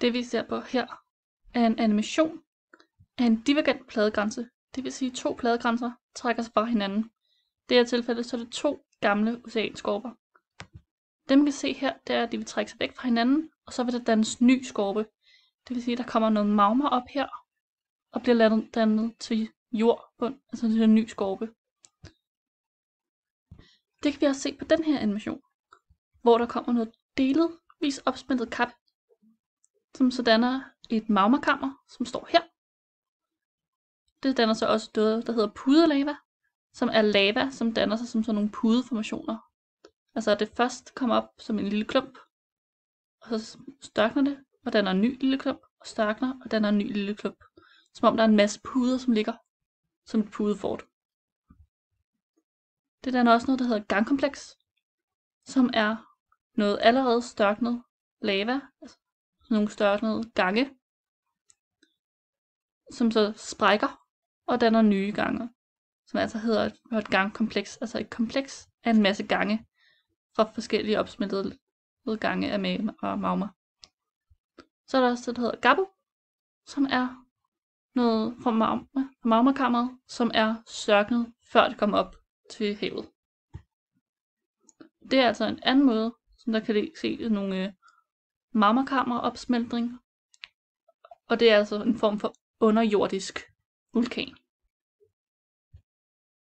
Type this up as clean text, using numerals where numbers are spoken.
Det vi ser på her er en animation af en divergent pladegrænse. Det vil sige, at 2 pladegrænser trækker sig fra hinanden. I det her tilfælde så er det 2 gamle oceanskorper. Dem vi kan se her, det er, at de vil trække sig væk fra hinanden, og så vil der dannes ny skorpe. Det vil sige, at der kommer noget magma op her, og bliver dannet til jordbund, altså til en ny skorpe. Det kan vi også se på den her animation, hvor der kommer noget delvis opsmeltet kap, som så danner et magmakammer, som står her. Det danner så også noget, der hedder pudelava, som er lava, som danner sig som sådan nogle pudeformationer. Altså at det først kommer op som en lille klump, og så størkner det, og danner en ny lille klump, og størkner, og danner en ny lille klump. Som om der er en masse puder, som ligger som et pudefort. Det danner også noget, der hedder gangkompleks, som er noget allerede størknet lava, altså nogle størknede gange, som så sprækker og danner nye gange, som altså hedder et gangkompleks, altså et kompleks af en masse gange fra forskellige opsmeltede gange af magma. Så er der også det, der hedder gabu, som er noget fra magmakammeret, som er størknet, før det kommer op til havet. Det er altså en anden måde, som der kan se nogle magmakammeropsmeltning, og det er altså en form for underjordisk vulkan.